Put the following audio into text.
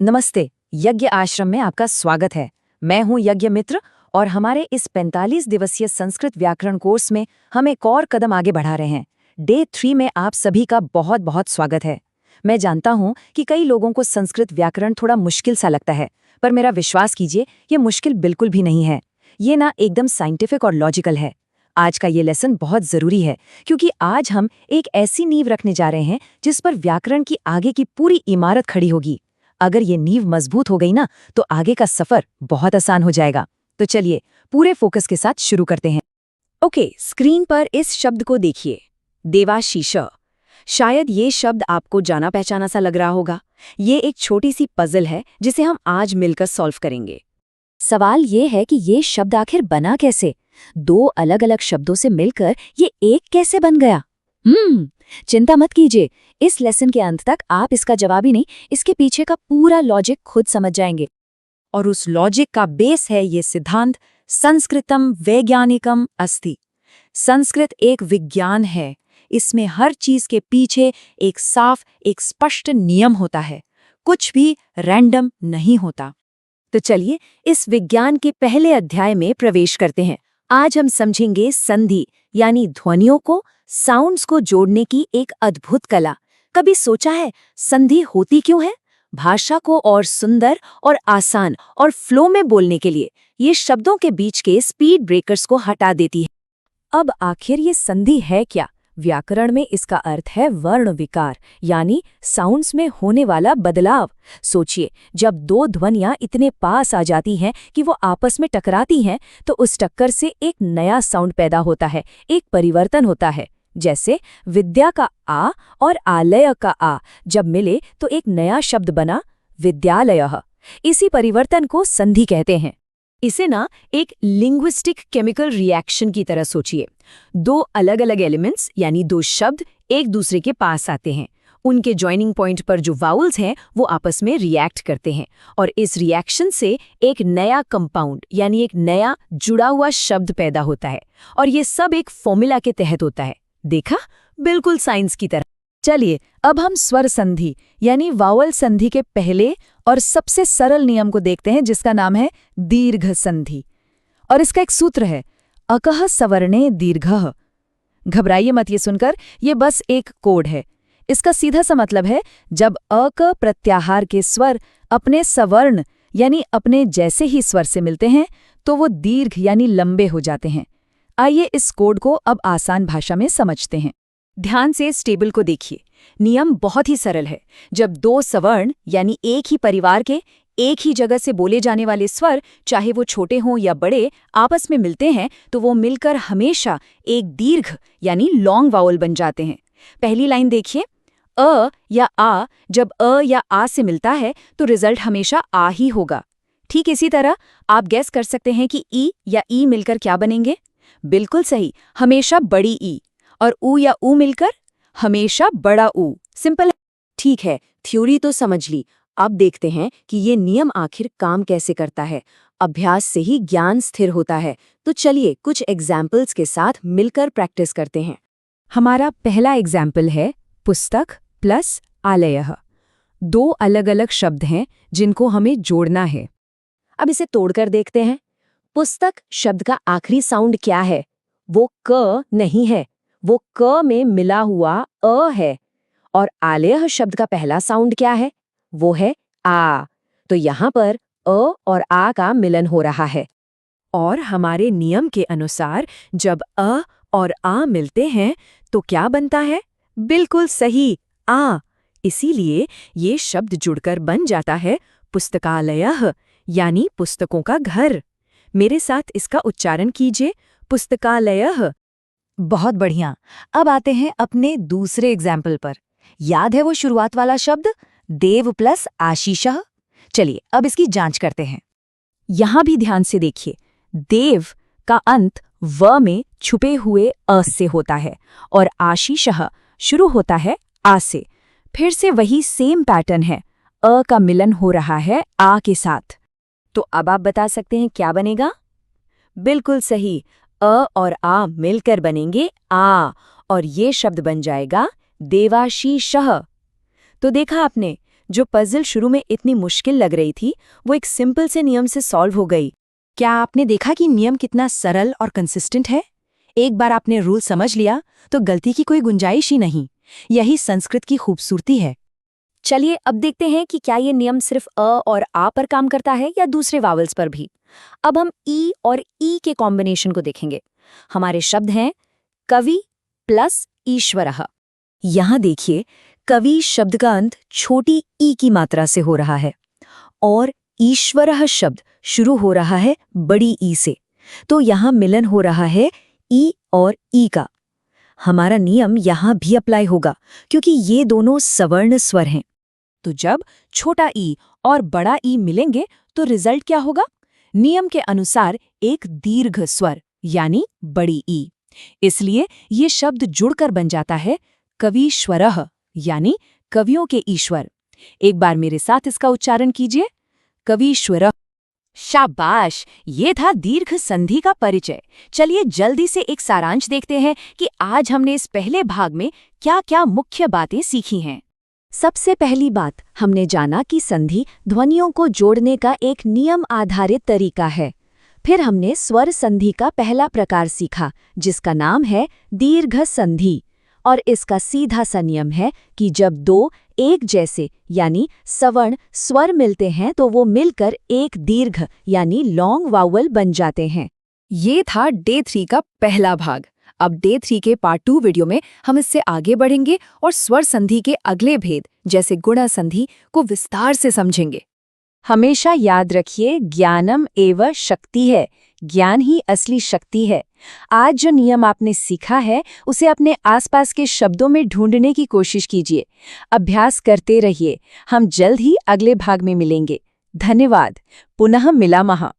नमस्ते। यज्ञ आश्रम में आपका स्वागत है। मैं हूं यज्ञ मित्र और हमारे इस 45 दिवसीय संस्कृत व्याकरण कोर्स में हम एक और कदम आगे बढ़ा रहे हैं। डे 3 में आप सभी का बहुत बहुत स्वागत है। मैं जानता हूं कि कई लोगों को संस्कृत व्याकरण थोड़ा मुश्किल सा लगता है, पर मेरा विश्वास कीजिए, ये मुश्किल बिल्कुल भी नहीं है। ये ना एकदम साइंटिफिक और लॉजिकल है। आज का ये लेसन बहुत जरूरी है क्योंकि आज हम एक ऐसी नींव रखने जा रहे हैं जिस पर व्याकरण की आगे की पूरी इमारत खड़ी होगी। अगर ये नींव मजबूत हो गई ना, तो आगे का सफर बहुत आसान हो जाएगा। तो चलिए पूरे फोकस के साथ शुरू करते हैं। ओके, स्क्रीन पर इस शब्द को देखिए, देवाशीष। शायद ये शब्द आपको जाना पहचाना सा लग रहा होगा। ये एक छोटी सी पजल है जिसे हम आज मिलकर सॉल्व करेंगे। सवाल ये है कि ये शब्द आखिर बना कैसे? दो अलग अलग शब्दों से मिलकर ये एक कैसे बन गया? चिंता मत कीजिए, इस लेसन के अंत तक आप इसका जवाब ही नहीं, इसके पीछे का पूरा लॉजिक खुद समझ जाएंगे। और उस लॉजिक का बेस है ये सिद्धांत, संस्कृतम वैज्ञानिकम अस्ति। संस्कृत एक विज्ञान है। इसमें हर चीज के पीछे एक साफ, एक स्पष्ट नियम होता है। कुछ भी रैंडम नहीं होता। तो चलिए इस विज्ञान के पहले अध्याय में प्रवेश करते हैं। आज हम समझेंगे संधि यानी ध्वनियों को, साउंड्स को जोड़ने की एक अद्भुत कला। कभी सोचा है संधि होती क्यों है? भाषा को और सुंदर और आसान और फ्लो में बोलने के लिए ये शब्दों के बीच के स्पीड ब्रेकर्स को हटा देती है। अब आखिर ये संधि है क्या? व्याकरण में इसका अर्थ है वर्ण विकार, यानी साउंड्स में होने वाला बदलाव। सोचिए, जब दो ध्वनियां इतने पास आ जाती हैं कि वो आपस में टकराती हैं, तो उस टक्कर से एक नया साउंड पैदा होता है, एक परिवर्तन होता है। जैसे विद्या का आ और आलय का आ जब मिले तो एक नया शब्द बना, विद्यालयः। इसी परिवर्तन को संधि कहते हैं। इसे ना एक लिंग्विस्टिक केमिकल रिएक्शन की तरह सोचिए। दो अलग अलग एलिमेंट्स यानी दो शब्द एक दूसरे के पास आते हैं। उनके जॉइनिंग पॉइंट पर जो वाउल्स हैं वो आपस में रिएक्ट करते हैं और इस रिएक्शन से एक नया कंपाउंड यानी एक नया जुड़ा हुआ शब्द पैदा होता है। और ये सब एक फॉर्मूला के तहत होता है। देखा, बिल्कुल साइंस की तरह। चलिए अब हम स्वर संधि यानी वावल संधि के पहले और सबसे सरल नियम को देखते हैं, जिसका नाम है दीर्घ संधि। और इसका एक सूत्र है, अकः सवर्णे दीर्घः। घबराइए मत ये सुनकर, ये बस एक कोड है। इसका सीधा सा मतलब है, जब अक प्रत्याहार के स्वर अपने सवर्ण यानी अपने जैसे ही स्वर से मिलते हैं तो वो दीर्घ यानी लंबे हो जाते हैं। आइए इस कोड को अब आसान भाषा में समझते हैं। ध्यान से इस टेबल को देखिए। नियम बहुत ही सरल है। जब दो सवर्ण यानी एक ही परिवार के एक ही जगह से बोले जाने वाले स्वर, चाहे वो छोटे हों या बड़े, आपस में मिलते हैं तो वो मिलकर हमेशा एक दीर्घ यानी लॉन्ग वावल बन जाते हैं। पहली लाइन देखिए, अ या आ जब अ या आ से मिलता है तो रिजल्ट हमेशा आ ही होगा। ठीक इसी तरह आप गैस कर सकते हैं कि ई या ई मिलकर क्या बनेंगे? बिल्कुल सही, हमेशा बड़ी ई। और ऊ या ऊ मिलकर हमेशा बड़ा ऊ। सिंपल है। ठीक है, थ्योरी तो समझ ली। अब देखते हैं कि ये नियम आखिर काम कैसे करता है। अभ्यास से ही ज्ञान स्थिर होता है। तो चलिए कुछ एग्जाम्पल्स के साथ मिलकर प्रैक्टिस करते हैं। हमारा पहला एग्जाम्पल है पुस्तक प्लस आलयः। दो अलग अलग शब्द हैं जिनको हमें जोड़ना है। अब इसे तोड़कर देखते हैं। पुस्तक शब्द का आखिरी साउंड क्या है? वो क नहीं है, वो क में मिला हुआ अ है। और आलयः शब्द का पहला साउंड क्या है? वो है आ। तो यहाँ पर अ और आ का मिलन हो रहा है। और हमारे नियम के अनुसार जब अ और आ मिलते हैं तो क्या बनता है? बिल्कुल सही, आ। इसीलिए ये शब्द जुड़कर बन जाता है पुस्तकालयः यानी पुस्तकों का घर। मेरे साथ इसका उच्चारण कीजिए, पुस्तकालयः। बहुत बढ़िया। अब आते हैं अपने दूसरे एग्जाम्पल पर। याद है वो शुरुआत वाला शब्द, देव प्लस आशीषः? चलिए अब इसकी जांच करते हैं। यहां भी ध्यान से देखिए, देव का अंत व में छुपे हुए अ से होता है और आशीषः शुरू होता है आ से। फिर से वही सेम पैटर्न है, अ का मिलन हो रहा है आ के साथ। तो अब आप बता सकते हैं क्या बनेगा? बिल्कुल सही, अ और आ मिलकर बनेंगे आ और ये शब्द बन जाएगा देवाशीषः। तो देखा आपने, जो पजल शुरू में इतनी मुश्किल लग रही थी, वो एक सिंपल से नियम से सॉल्व हो गई। क्या आपने देखा कि नियम कितना सरल और कंसिस्टेंट है? एक बार आपने रूल समझ लिया तो गलती की कोई गुंजाइश ही नहीं। यही संस्कृत की खूबसूरती है। चलिए अब देखते हैं कि क्या ये नियम सिर्फ अ और आ पर काम करता है या दूसरे वावल्स पर भी। अब हम ई और ई के कॉम्बिनेशन को देखेंगे। हमारे शब्द हैं कवि प्लस ईश्वरः। यहाँ देखिए, कवि शब्द का अंत छोटी ई की मात्रा से हो रहा है और ईश्वरः शब्द शुरू हो रहा है बड़ी ई से। तो यहाँ मिलन हो रहा है ई और ई का। हमारा नियम यहाँ भी अप्लाई होगा क्योंकि ये दोनों सवर्ण स्वर हैं। तो जब छोटा ई और बड़ा ई मिलेंगे तो रिजल्ट क्या होगा? नियम के अनुसार एक दीर्घ स्वर यानी बड़ी ई। इसलिए ये शब्द जुड़कर बन जाता है कवीश्वरः यानी कवियों के ईश्वर। एक बार मेरे साथ इसका उच्चारण कीजिए, कवीश्वरः। शाबाश, ये था दीर्घ संधि का परिचय। चलिए जल्दी से एक सारांश देखते हैं कि आज हमने इस पहले भाग में क्या-क्या मुख्य बातें सीखी हैं। सबसे पहली बात, हमने जाना कि संधि ध्वनियों को जोड़ने का एक नियम आधारित तरीका है। फिर हमने स्वर संधि का पहला प्रकार सीखा जिसका नाम है दीर्घ संधि, और इसका सीधा सा नियम है कि जब दो एक जैसे यानी सवर्ण स्वर मिलते हैं तो वो मिलकर एक दीर्घ यानी लॉन्ग वावल बन जाते हैं। ये था डे 3 का पहला भाग। अब डे 3 के पार्ट 2 वीडियो में हम इससे आगे बढ़ेंगे और स्वर संधि के अगले भेद जैसे गुणा संधि को विस्तार से समझेंगे। हमेशा याद रखिए, ज्ञानम एव शक्ति है। ज्ञान ही असली शक्ति है। आज जो नियम आपने सीखा है उसे अपने आसपास के शब्दों में ढूंढने की कोशिश कीजिए। अभ्यास करते रहिए। हम जल्द ही अगले भाग में मिलेंगे। धन्यवाद। पुनः मिलामः।